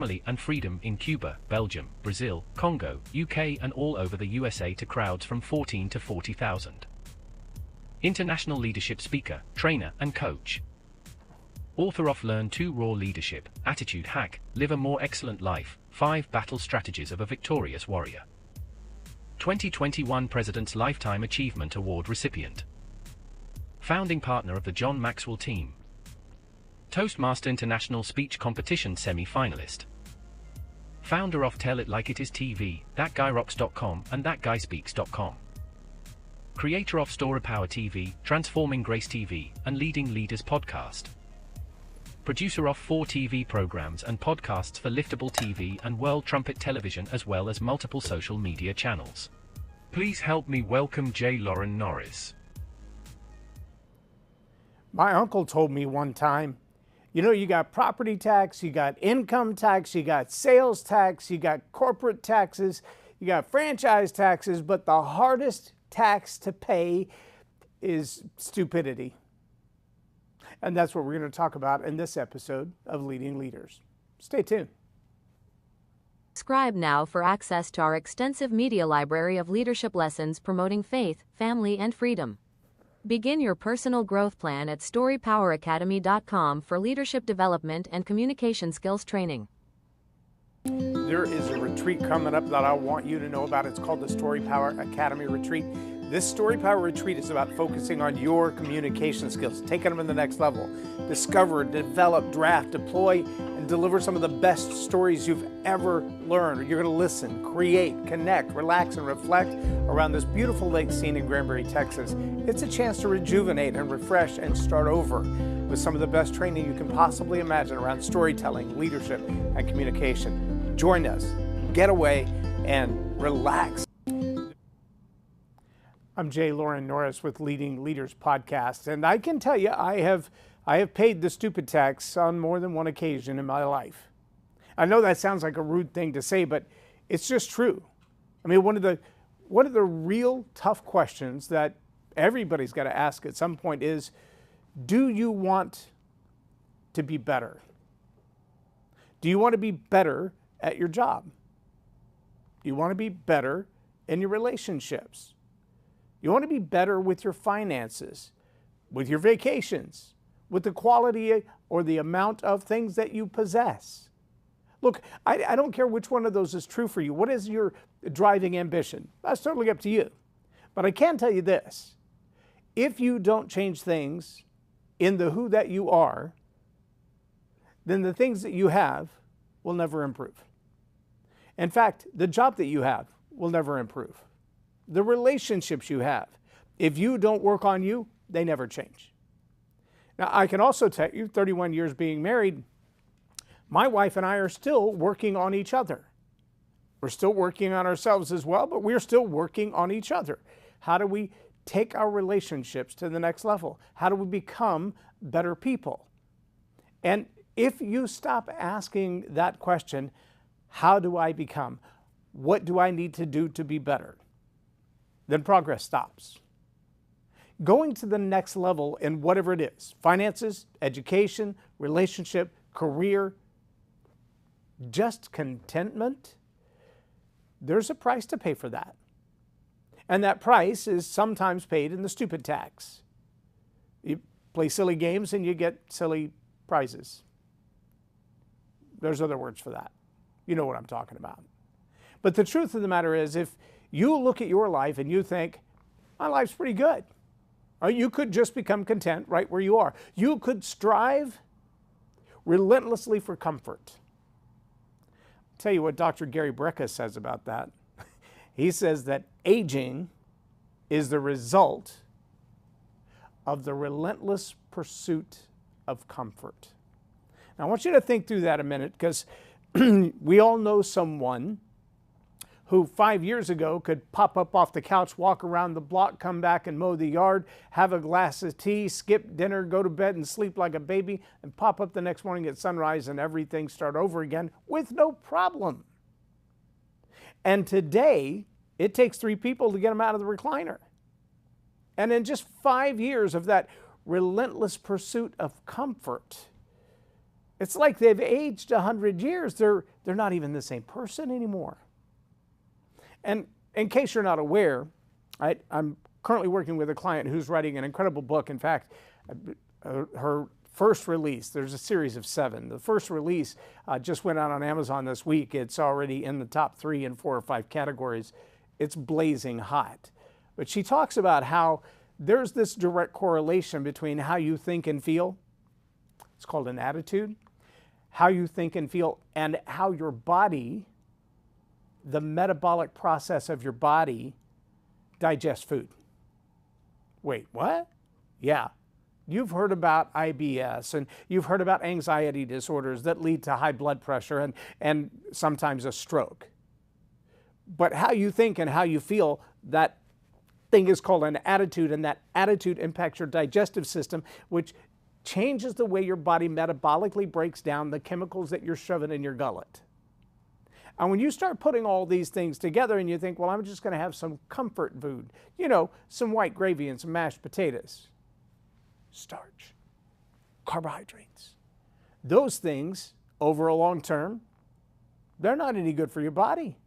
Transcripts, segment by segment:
family and freedom in Cuba, Belgium, Brazil, Congo, UK and all over the USA to crowds from 14 to 40,000. International leadership speaker, trainer and coach. Author of Learn to Raw Leadership, Attitude Hack, Live a More Excellent Life, 5 Battle Strategies of a Victorious Warrior. 2021 President's Lifetime Achievement Award recipient. Founding partner of the John Maxwell team. Toastmaster International Speech Competition semi-finalist. Founder of Tell It Like It Is TV, ThatGuyRocks.com and ThatGuySpeaks.com. Creator of Story Power TV, Transforming Grace TV, and Leading Leaders Podcast. Producer of 4 TV programs and podcasts for Liftable TV and World Trumpet Television as well as multiple social media channels. Please help me welcome J. Loren Norris. My uncle told me one time, you know, you got property tax, you got income tax, you got sales tax, you got corporate taxes, you got franchise taxes, but the hardest tax to pay is stupidity. And that's what we're going to talk about in this episode of Leading Leaders. Stay tuned. Subscribe now for access to our extensive media library of leadership lessons promoting faith, family, and freedom. Begin your personal growth plan at StoryPowerAcademy.com for leadership development and communication skills training. There is a retreat coming up that I want you to know about. It's called the Story Power Academy Retreat. This Story Power Retreat is about focusing on your communication skills, taking them to the next level. Discover, develop, draft, deploy, and deliver some of the best stories you've ever learned. You're going to listen, create, connect, relax, and reflect around this beautiful lake scene in Granbury, Texas. It's a chance to rejuvenate and refresh and start over with some of the best training you can possibly imagine around storytelling, leadership, and communication. Join us, get away, and relax. I'm J. Loren Norris with Leading Leaders Podcast, and I can tell you I have paid the stupid tax on more than one occasion in my life. I know that sounds like a rude thing to say, but it's just true. I mean, one of the real tough questions that everybody's got to ask at some point is, do you want to be better? Do you want to be better at your job? Do you want to be better in your relationships? You want to be better with your finances, with your vacations, with the quality or the amount of things that you possess. Look, I don't care which one of those is true for you. What is your driving ambition? That's totally up to you. But I can tell you this. If you don't change things in the who that you are, then the things that you have will never improve. In fact, the job that you have will never improve. The relationships you have, if you don't work on you, they never change. Now, I can also tell you, 31 years being married, my wife and I are still working on each other. We're still working on ourselves as well, but we're still working on each other. How do we take our relationships to the next level? How do we become better people? And if you stop asking that question, how do I become? What do I need to do to be better? Then progress stops. Going to the next level in whatever it is, finances, education, relationship, career, just contentment, there's a price to pay for that. And that price is sometimes paid in the stupid tax. You play silly games and you get silly prizes. There's other words for that. You know what I'm talking about. But the truth of the matter is, if you look at your life and you think, my life's pretty good. Or you could just become content right where you are. You could strive relentlessly for comfort. I'll tell you what Dr. Gary Brecka says about that. He says that aging is the result of the relentless pursuit of comfort. Now I want you to think through that a minute, because we all know someone who 5 years ago could pop up off the couch, walk around the block, come back and mow the yard, have a glass of tea, skip dinner, go to bed and sleep like a baby, and pop up the next morning at sunrise and everything start over again with no problem. And today, it takes 3 people to get them out of the recliner. And in just 5 years of that relentless pursuit of comfort, It's like they've aged 100 years. They're not even the same person anymore. And in case you're not aware, I'm currently working with a client who's writing an incredible book. In fact, her first release, there's a series of 7. The first release just went out on Amazon this week. It's already in the top 3 and 4 or 5 categories. It's blazing hot. But she talks about how there's this direct correlation between how you think and feel. It's called an attitude. How you think and feel, and how your body, the metabolic process of your body, digests food. Wait, what? Yeah. You've heard about IBS, and you've heard about anxiety disorders that lead to high blood pressure and sometimes a stroke. But how you think and how you feel, that thing is called an attitude, and that attitude impacts your digestive system, which changes the way your body metabolically breaks down the chemicals that you're shoving in your gullet. And when you start putting all these things together and you think, well, I'm just going to have some comfort food, you know, some white gravy and some mashed potatoes, starch, carbohydrates, those things over a long term, they're not any good for your body.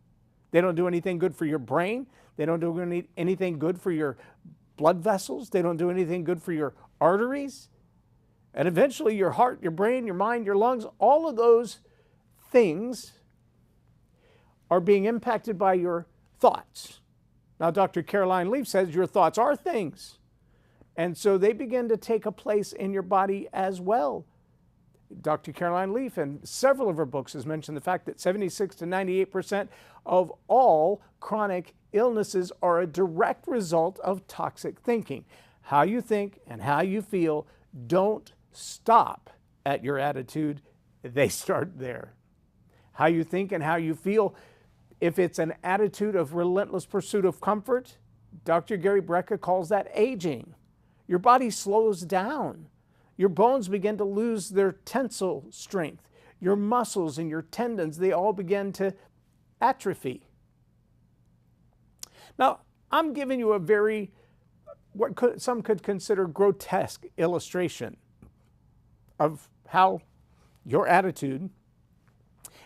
They don't do anything good for your brain. They don't do anything good for your blood vessels. They don't do anything good for your arteries. And eventually your heart, your brain, your mind, your lungs, all of those things are being impacted by your thoughts. Now, Dr. Caroline Leaf says your thoughts are things. And so they begin to take a place in your body as well. Dr. Caroline Leaf, in several of her books, has mentioned the fact that 76 to 98% of all chronic illnesses are a direct result of toxic thinking. How you think and how you feel don't stop at your attitude. They start there. How you think and how you feel, if it's an attitude of relentless pursuit of comfort, Dr. Gary Brecka calls that aging. Your body slows down. Your bones begin to lose their tensile strength. Your muscles and your tendons, they all begin to atrophy. Now, I'm giving you a very, some could consider grotesque illustration of how your attitude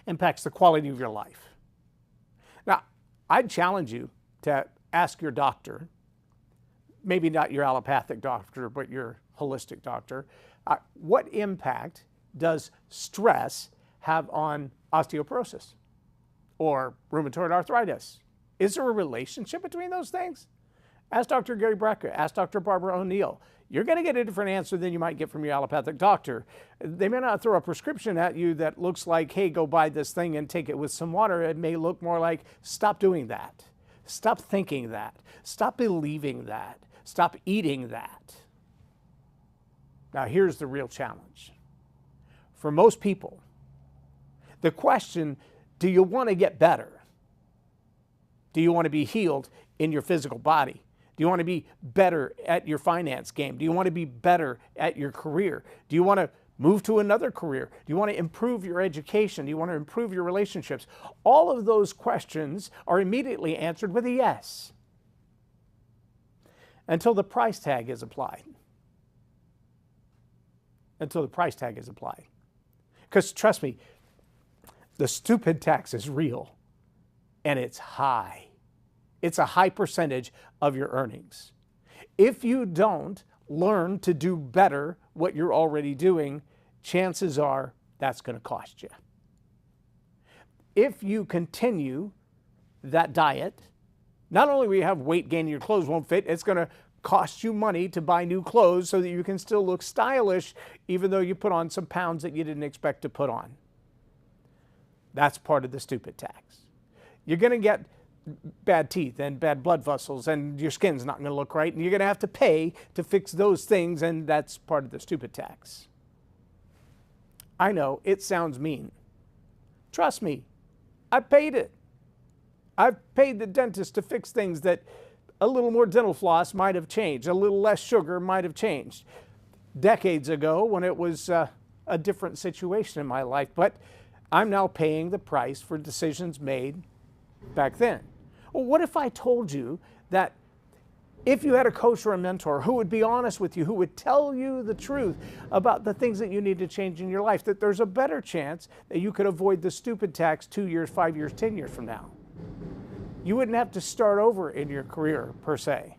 impacts the quality of your life. Now, I'd challenge you to ask your doctor, maybe not your allopathic doctor, but your holistic doctor, what impact does stress have on osteoporosis or rheumatoid arthritis? Is there a relationship between those things? Ask Dr. Gary Brecka, ask Dr. Barbara O'Neill. You're going to get a different answer than you might get from your allopathic doctor. They may not throw a prescription at you that looks like, hey, go buy this thing and take it with some water. It may look more like, stop doing that. Stop thinking that. Stop believing that. Stop eating that. Now, here's the real challenge. For most people, the question, do you want to get better? Do you want to be healed in your physical body? Do you want to be better at your finance game? Do you want to be better at your career? Do you want to move to another career? Do you want to improve your education? Do you want to improve your relationships? All of those questions are immediately answered with a yes, until the price tag is applied. Until the price tag is applied. Because trust me, the stupid tax is real, and it's high. It's a high percentage of your earnings. If you don't learn to do better what you're already doing, chances are that's going to cost you. If you continue that diet, not only will you have weight gain, your clothes won't fit, it's going to cost you money to buy new clothes so that you can still look stylish even though you put on some pounds that you didn't expect to put on. That's part of the stupid tax. You're going to get bad teeth and bad blood vessels, and your skin's not going to look right, and you're going to have to pay to fix those things, and that's part of the stupid tax. I know, it sounds mean. Trust me, I paid it. I've paid the dentist to fix things that a little more dental floss might have changed, a little less sugar might have changed. Decades ago, when it was a different situation in my life, but I'm now paying the price for decisions made back then. Well, what if I told you that If you had a coach or a mentor who would be honest with you, who would tell you the truth about the things that you need to change in your life, that there's a better chance that you could avoid the stupid tax 2 years, 5 years, 10 years from now. You wouldn't have to start over in your career, per se.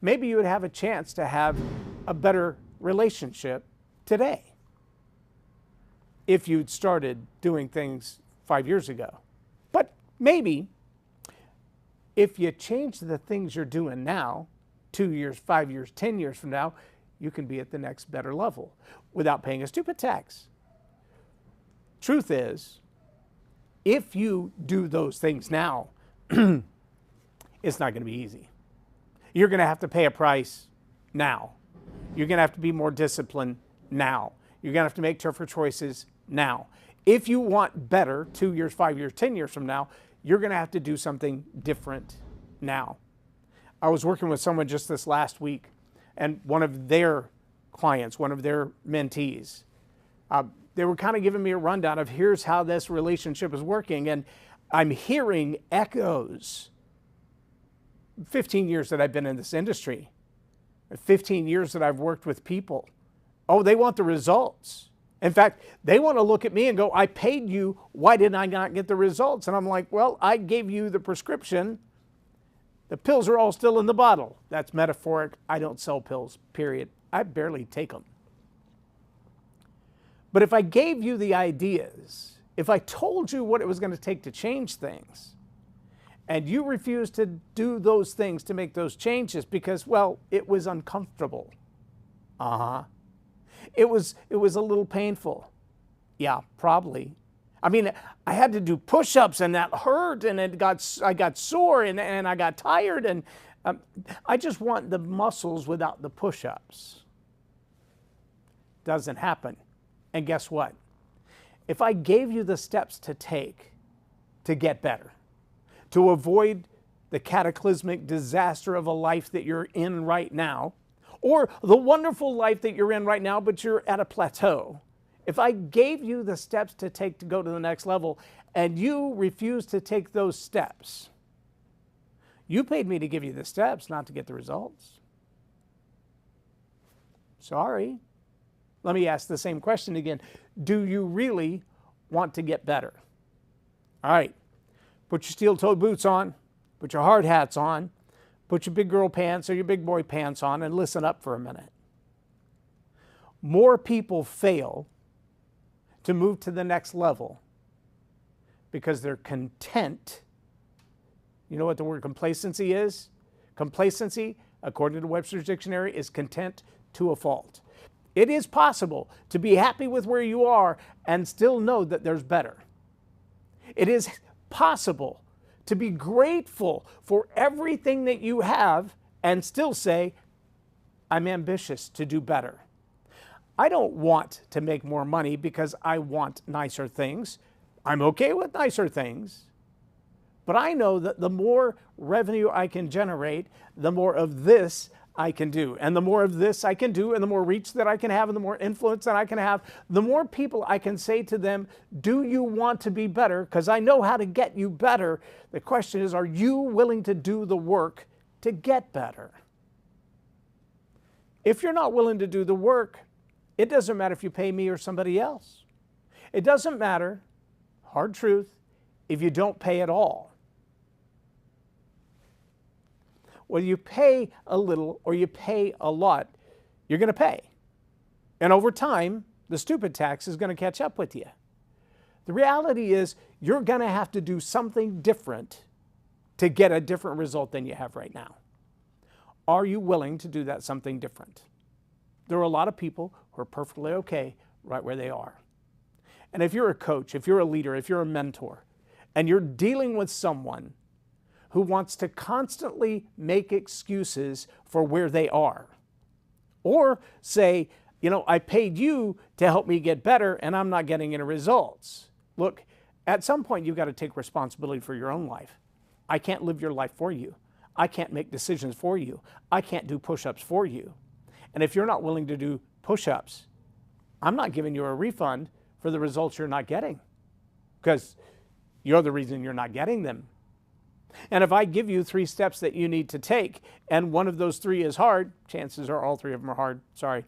Maybe you would have a chance to have a better relationship today if you'd started doing things 5 years ago. But maybe if you change the things you're doing now, 2 years, 5 years, 10 years from now, you can be at the next better level without paying a stupid tax. Truth is, if you do those things now, it's not going to be easy. You're going to have to pay a price now. You're going to have to be more disciplined now. You're going to have to make tougher choices now. If you want better 2 years, 5 years, 10 years from now, you're going to have to do something different now. I was working with someone just this last week, and one of their clients, one of their mentees, they were kind of giving me a rundown of here's how this relationship is working, and I'm hearing echoes. 15 years that I've been in this industry, 15 years that I've worked with people. Oh, they want the results. In fact, they want to look at me and go, I paid you, why did I not get the results? And I'm like, well, I gave you the prescription. The pills are all still in the bottle. That's metaphoric. I don't sell pills, period. I barely take them. But if I gave you the ideas, if I told you what it was going to take to change things, and you refused to do those things to make those changes because, well, it was uncomfortable. It was a little painful. Yeah, probably. I mean, I had to do push-ups and that hurt and I got sore and I got tired and I just want the muscles without the push-ups. Doesn't happen. And guess what? If I gave you the steps to take to get better, to avoid the cataclysmic disaster of a life that you're in right now, or the wonderful life that you're in right now, but you're at a plateau. If I gave you the steps to take to go to the next level, and you refuse to take those steps, you paid me to give you the steps, not to get the results. Sorry. Let me ask the same question again. Do you really want to get better? All right. Put your steel-toed boots on. Put your hard hats on. Put your big girl pants or your big boy pants on and listen up for a minute. More people fail to move to the next level because they're content. You know what the word complacency is? Complacency, according to Webster's dictionary, is content to a fault. It is possible to be happy with where you are and still know that there's better. It is possible to be grateful for everything that you have and still say, I'm ambitious to do better. I don't want to make more money because I want nicer things. I'm okay with nicer things. But I know that the more revenue I can generate, the more of this I can do. And the more of this I can do, and the more reach that I can have, and the more influence that I can have, the more people I can say to them, do you want to be better? Because I know how to get you better. The question is, are you willing to do the work to get better? If you're not willing to do the work, it doesn't matter if you pay me or somebody else. It doesn't matter, hard truth, if you don't pay at all. Whether you pay a little or you pay a lot, you're going to pay. And over time, the stupid tax is going to catch up with you. The reality is you're going to have to do something different to get a different result than you have right now. Are you willing to do that something different? There are a lot of people who are perfectly okay right where they are. And if you're a coach, if you're a leader, if you're a mentor, and you're dealing with someone who wants to constantly make excuses for where they are, or say, you know, I paid you to help me get better and I'm not getting any results. Look, at some point you've got to take responsibility for your own life. I can't live your life for you. I can't make decisions for you. I can't do push-ups for you. And if you're not willing to do push-ups, I'm not giving you a refund for the results you're not getting, because you're the reason you're not getting them. And if I give you 3 steps that you need to take, and one of those 3 is hard, chances are all 3 of them are hard, sorry.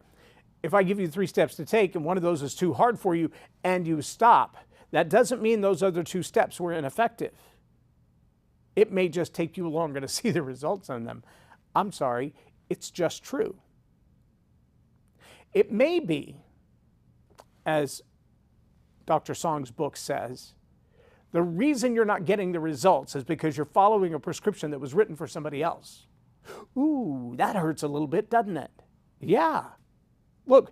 If I give you 3 steps to take and one of those is too hard for you and you stop, that doesn't mean those other 2 steps were ineffective. It may just take you longer to see the results on them. I'm sorry, it's just true. It may be, as Dr. Song's book says, the reason you're not getting the results is because you're following a prescription that was written for somebody else. Ooh, that hurts a little bit, doesn't it? Yeah. Look,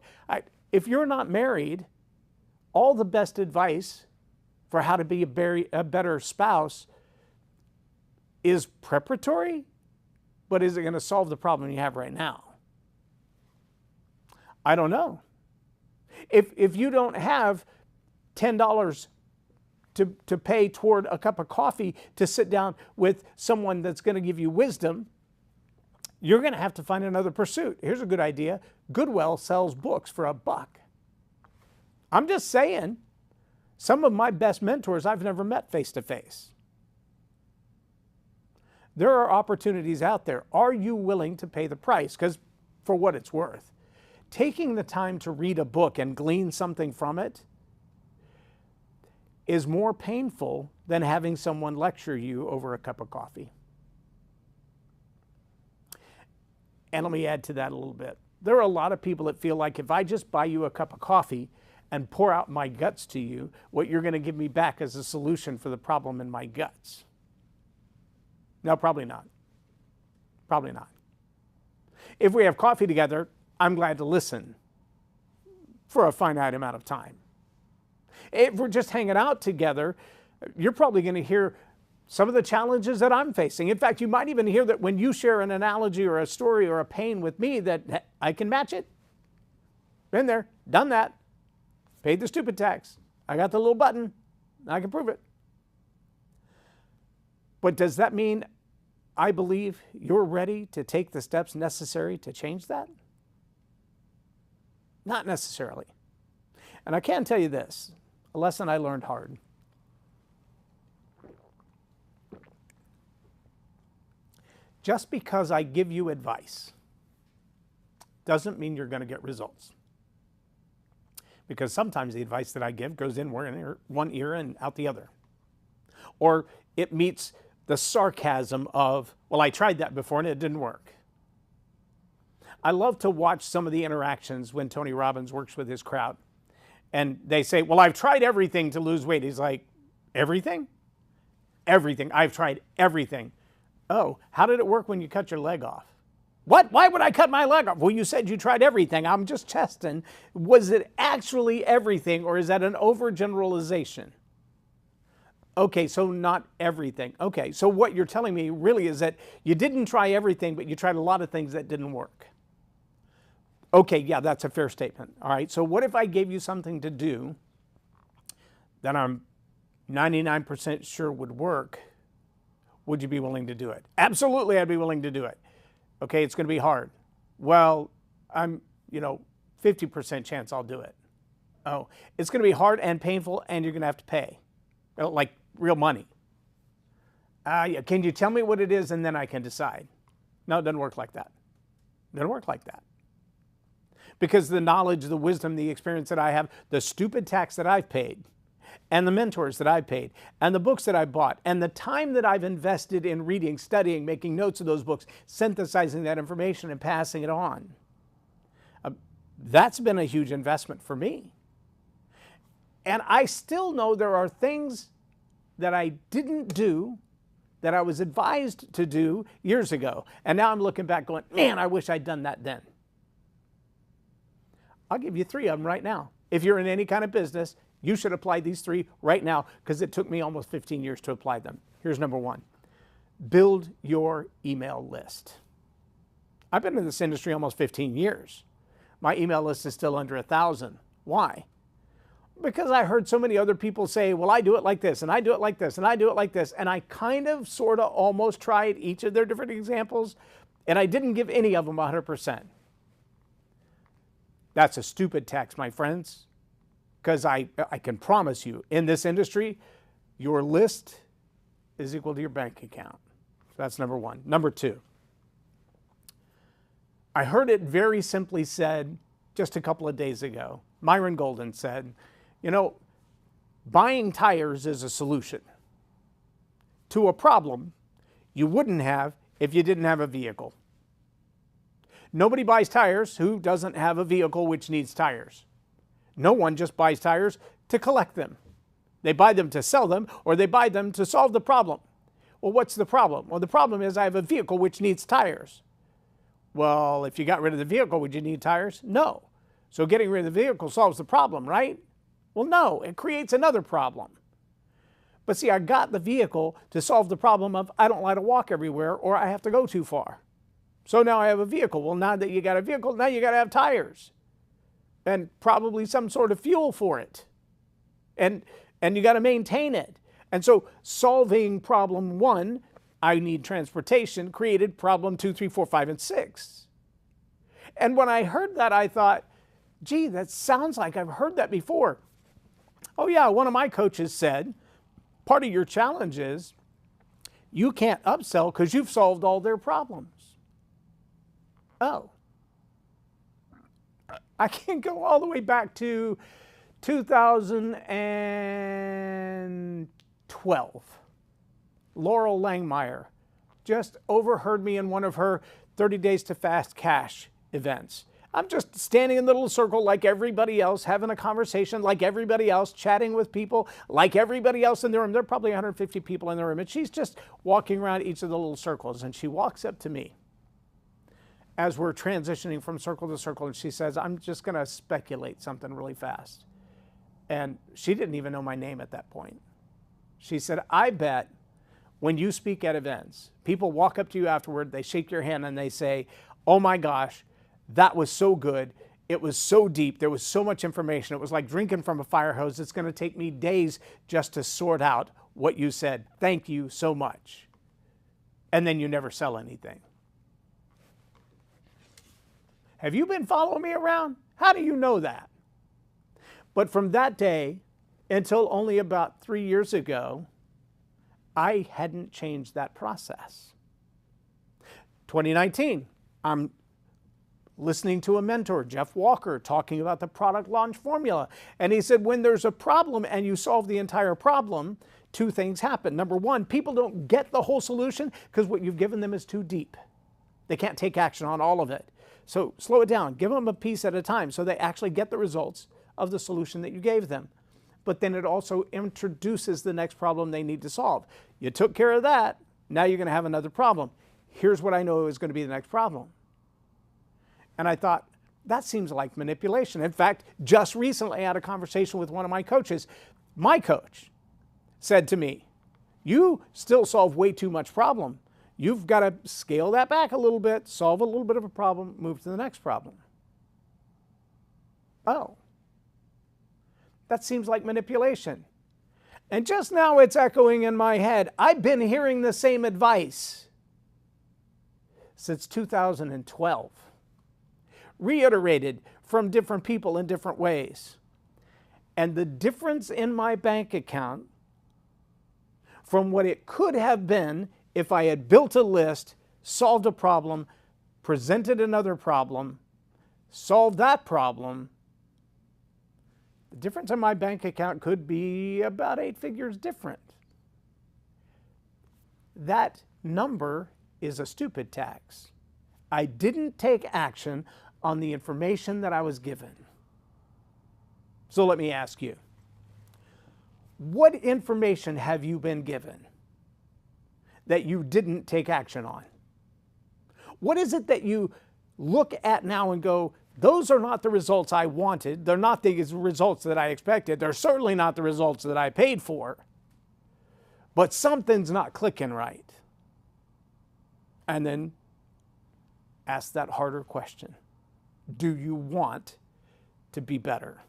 if you're not married, all the best advice for how to be a better spouse is preparatory, but is it going to solve the problem you have right now? I don't know. If you don't have $10 to pay toward a cup of coffee to sit down with someone that's going to give you wisdom, you're going to have to find another pursuit. Here's a good idea. Goodwill sells books for $1. I'm just saying, some of my best mentors I've never met face to face. There are opportunities out there. Are you willing to pay the price? Because for what it's worth, taking the time to read a book and glean something from it is more painful than having someone lecture you over a cup of coffee. And let me add to that a little bit. There are a lot of people that feel like if I just buy you a cup of coffee and pour out my guts to you, what you're going to give me back is a solution for the problem in my guts. No, probably not. Probably not. If we have coffee together, I'm glad to listen for a finite amount of time. If we're just hanging out together, you're probably going to hear some of the challenges that I'm facing. In fact, you might even hear that when you share an analogy or a story or a pain with me that I can match it. Been there, done that, paid the stupid tax. I got the little button, I can prove it. But does that mean I believe you're ready to take the steps necessary to change that? Not necessarily. And I can tell you this, a lesson I learned hard. Just because I give you advice doesn't mean you're going to get results. Because sometimes the advice that I give goes in one ear and out the other. Or it meets the sarcasm of, well, I tried that before and it didn't work. I love to watch some of the interactions when Tony Robbins works with his crowd. And they say, well, I've tried everything to lose weight. He's like, everything? Everything. I've tried everything. Oh, how did it work when you cut your leg off? What? Why would I cut my leg off? Well, you said you tried everything. I'm just testing. Was it actually everything, or is that an overgeneralization? Okay, so not everything. Okay, so what you're telling me really is that you didn't try everything, but you tried a lot of things that didn't work. Okay, yeah, that's a fair statement. All right, so what if I gave you something to do that I'm 99% sure would work? Would you be willing to do it? Absolutely, I'd be willing to do it. Okay, it's going to be hard. Well, I'm, 50% chance I'll do it. Oh, it's going to be hard and painful, and you're going to have to pay, like real money. Yeah, can you tell me what it is, and then I can decide? No, it doesn't work like that. It doesn't work like that. Because the knowledge, the wisdom, the experience that I have, the stupid tax that I've paid, and the mentors that I've paid, and the books that I bought, and the time that I've invested in reading, studying, making notes of those books, synthesizing that information and passing it on. That's been a huge investment for me. And I still know there are things that I didn't do that I was advised to do years ago. And now I'm looking back going, man, I wish I'd done that then. I'll give you 3 of them right now. If you're in any kind of business, you should apply these 3 right now because it took me almost 15 years to apply them. Here's number 1. Build your email list. I've been in this industry almost 15 years. My email list is still under 1,000. Why? Because I heard so many other people say, well, I do it like this, and I do it like this, and I do it like this. And I kind of, sort of, almost tried each of their different examples, and I didn't give any of them 100%. That's a stupid tax, my friends. Because I can promise you, in this industry, your list is equal to your bank account. That's number one. Number two, I heard it very simply said just a couple of days ago. Myron Golden said, you know, buying tires is a solution to a problem you wouldn't have if you didn't have a vehicle. Nobody buys tires who doesn't have a vehicle which needs tires. No one just buys tires to collect them. They buy them to sell them, or they buy them to solve the problem. Well, what's the problem? Well, the problem is I have a vehicle which needs tires. Well, if you got rid of the vehicle, would you need tires? No. So getting rid of the vehicle solves the problem, right? Well, no, it creates another problem. But see, I got the vehicle to solve the problem of I don't like to walk everywhere or I have to go too far. So now I have a vehicle. Well, now that you got a vehicle, now you got to have tires and probably some sort of fuel for it. And you got to maintain it. And so solving problem one, I need transportation, created problem 2, 3, 4, 5, and 6. And when I heard that, I thought, gee, that sounds like I've heard that before. Oh yeah, one of my coaches said, part of your challenge is you can't upsell because you've solved all their problems. Oh. I can go all the way back to 2012. Laurel Langmeyer just overheard me in one of her 30 Days to Fast Cash events. I'm just standing in the little circle like everybody else, having a conversation like everybody else, chatting with people like everybody else in the room. There are probably 150 people in the room, and she's just walking around each of the little circles, and she walks up to me as we're transitioning from circle to circle, and she says, I'm just going to speculate something really fast. And she didn't even know my name at that point. She said, I bet when you speak at events, people walk up to you afterward, they shake your hand, and they say, oh my gosh, that was so good. It was so deep. There was so much information. It was like drinking from a fire hose. It's going to take me days just to sort out what you said. Thank you so much. And then you never sell anything. Have you been following me around? How do you know that? But from that day until only about 3 years ago, I hadn't changed that process. 2019, I'm listening to a mentor, Jeff Walker, talking about the product launch formula. And he said, when there's a problem and you solve the entire problem, two things happen. Number one, people don't get the whole solution because what you've given them is too deep. They can't take action on all of it. So slow it down, give them a piece at a time so they actually get the results of the solution that you gave them. But then it also introduces the next problem they need to solve. You took care of that, now you're going to have another problem. Here's what I know is going to be the next problem. And I thought, that seems like manipulation. In fact, just recently I had a conversation with one of my coaches. My coach said to me, you still solve way too much problem. You've got to scale that back a little bit, solve a little bit of a problem, move to the next problem. Oh, that seems like manipulation. And just now it's echoing in my head. I've been hearing the same advice since 2012. Reiterated from different people in different ways. And the difference in my bank account from what it could have been if I had built a list, solved a problem, presented another problem, solved that problem, the difference in my bank account could be about 8 figures different. That number is a stupid tax. I didn't take action on the information that I was given. So let me ask you, what information have you been given that you didn't take action on? What is it that you look at now and go, those are not the results I wanted. They're not the results that I expected. They're certainly not the results that I paid for. But something's not clicking right. And then ask that harder question. Do you want to be better?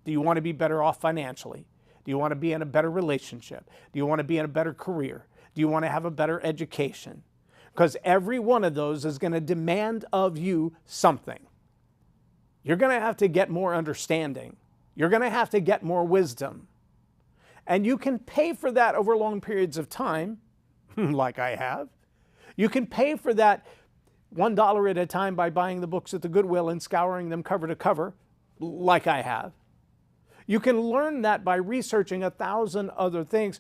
Do you want to be better off financially? Do you want to be in a better relationship? Do you want to be in a better career? Do you want to have a better education? Because every one of those is going to demand of you something. You're going to have to get more understanding. You're going to have to get more wisdom. And you can pay for that over long periods of time, like I have. You can pay for that $1 at a time by buying the books at the Goodwill and scouring them cover to cover, like I have. You can learn that by researching 1,000 other things,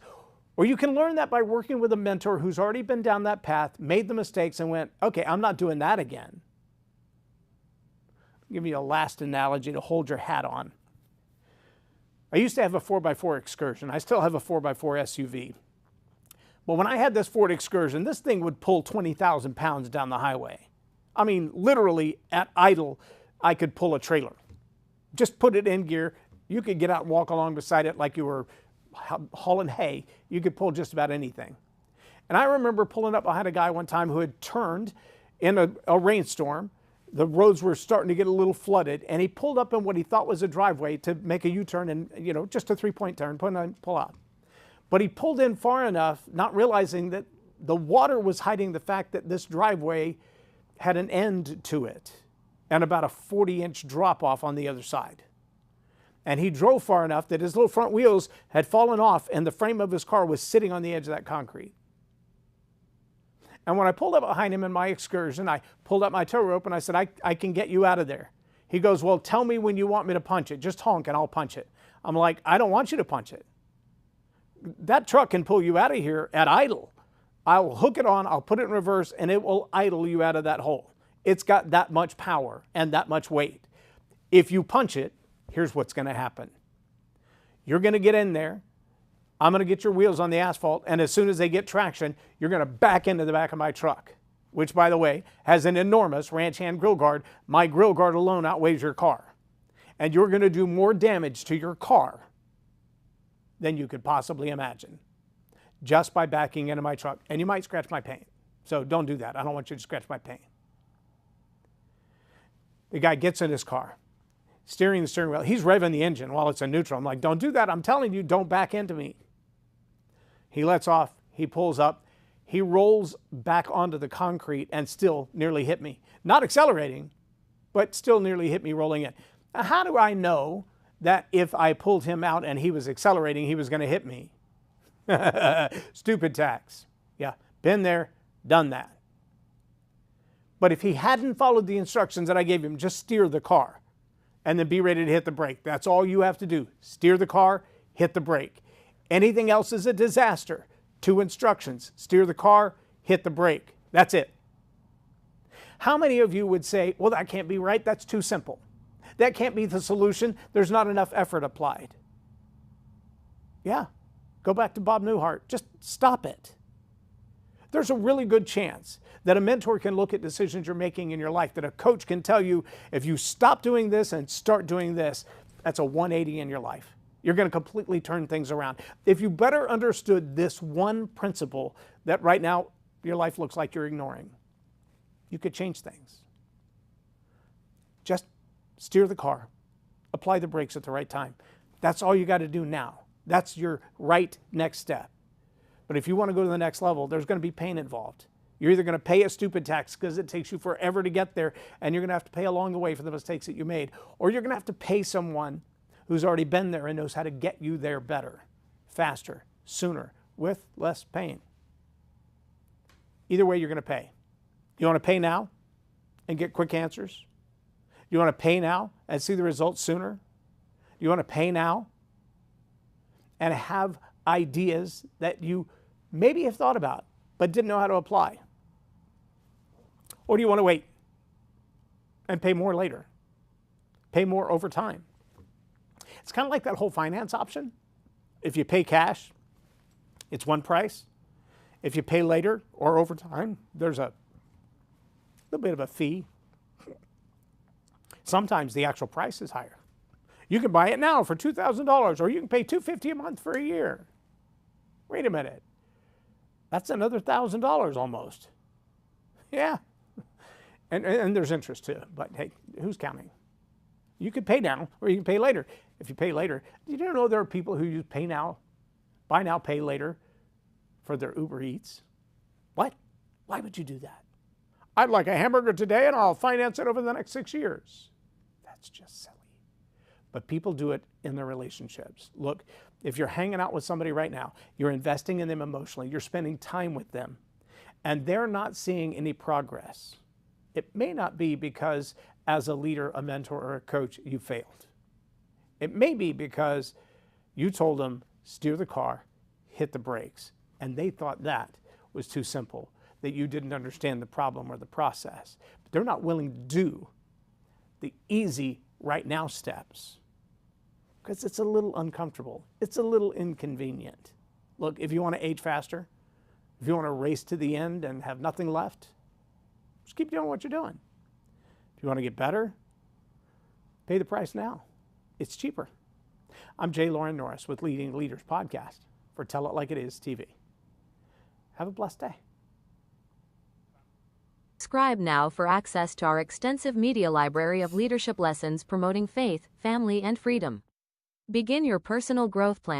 or you can learn that by working with a mentor who's already been down that path, made the mistakes, and went, okay, I'm not doing that again. I'll give you a last analogy to hold your hat on. I used to have a 4x4 Excursion. I still have a 4x4 SUV. But when I had this Ford Excursion, this thing would pull 20,000 pounds down the highway. I mean, literally at idle, I could pull a trailer. Just put it in gear. You could get out and walk along beside it like you were hauling hay. You could pull just about anything. And I remember pulling up behind a guy one time who had turned in a rainstorm. The roads were starting to get a little flooded, and he pulled up in what he thought was a driveway to make a U-turn and, just a 3-point turn, pull out. But he pulled in far enough, not realizing that the water was hiding the fact that this driveway had an end to it and about a 40-inch drop-off on the other side. And he drove far enough that his little front wheels had fallen off and the frame of his car was sitting on the edge of that concrete. And when I pulled up behind him in my Excursion, I pulled up my tow rope and I said, I can get you out of there. He goes, well, tell me when you want me to punch it. Just honk and I'll punch it. I'm like, I don't want you to punch it. That truck can pull you out of here at idle. I'll hook it on, I'll put it in reverse, and it will idle you out of that hole. It's got that much power and that much weight. If you punch it, here's what's going to happen. You're going to get in there. I'm going to get your wheels on the asphalt, and as soon as they get traction, you're going to back into the back of my truck, which, by the way, has an enormous ranch hand grill guard. My grill guard alone outweighs your car. And you're going to do more damage to your car than you could possibly imagine just by backing into my truck. And you might scratch my paint. So don't do that. I don't want you to scratch my paint. The guy gets in his car, steering the steering wheel. He's revving the engine while it's in neutral. I'm like, don't do that. I'm telling you, don't back into me. He lets off. He pulls up. He rolls back onto the concrete and still nearly hit me. Not accelerating, but still nearly hit me rolling in. Now, how do I know that if I pulled him out and he was accelerating, he was going to hit me? Stupid tax. Yeah, been there, done that. But if he hadn't followed the instructions that I gave him, just steer the car and then be ready to hit the brake. That's all you have to do. Steer the car, hit the brake. Anything else is a disaster. 2 instructions. Steer the car, hit the brake. That's it. How many of you would say, well, that can't be right. That's too simple. That can't be the solution. There's not enough effort applied. Yeah. Go back to Bob Newhart. Just stop it. There's a really good chance that a mentor can look at decisions you're making in your life, that a coach can tell you, if you stop doing this and start doing this, that's a 180 in your life. You're going to completely turn things around. If you better understood this one principle that right now your life looks like you're ignoring, you could change things. Just steer the car, apply the brakes at the right time. That's all you got to do now. That's your right next step. But if you want to go to the next level, there's going to be pain involved. You're either going to pay a stupid tax because it takes you forever to get there, and you're going to have to pay along the way for the mistakes that you made, or you're going to have to pay someone who's already been there and knows how to get you there better, faster, sooner, with less pain. Either way, you're going to pay. You want to pay now and get quick answers? You want to pay now and see the results sooner? You want to pay now and have ideas that you maybe have thought about but didn't know how to apply? Or do you want to wait and pay more later? Pay more over time? It's kind of like that whole finance option. If you pay cash, it's one price. If you pay later or over time, there's a little bit of a fee. Sometimes the actual price is higher. You can buy it now for $2,000, or you can pay $250 a month for a year. Wait a minute. That's another $1,000 almost. Yeah. And there's interest too. But hey, who's counting? You could pay now, or you can pay later. If you pay later, you don't know there are people who use pay now, buy now, pay later for their Uber Eats? What? Why would you do that? I'd like a hamburger today and I'll finance it over the next 6 years. That's just silly. But people do it in their relationships. Look, If you're hanging out with somebody right now, you're investing in them emotionally, you're spending time with them, and they're not seeing any progress, it may not be because as a leader, a mentor, or a coach, you failed. It may be because you told them, steer the car, hit the brakes, and they thought that was too simple, that you didn't understand the problem or the process. But they're not willing to do the easy right now steps because it's a little uncomfortable. It's a little inconvenient. Look, if you want to age faster, if you want to race to the end and have nothing left, just keep doing what you're doing. If you want to get better, pay the price now. It's cheaper. I'm J. Loren Norris with Leading Leaders Podcast for Tell It Like It Is TV. Have a blessed day. Subscribe now for access to our extensive media library of leadership lessons promoting faith, family, and freedom. Begin your personal growth plan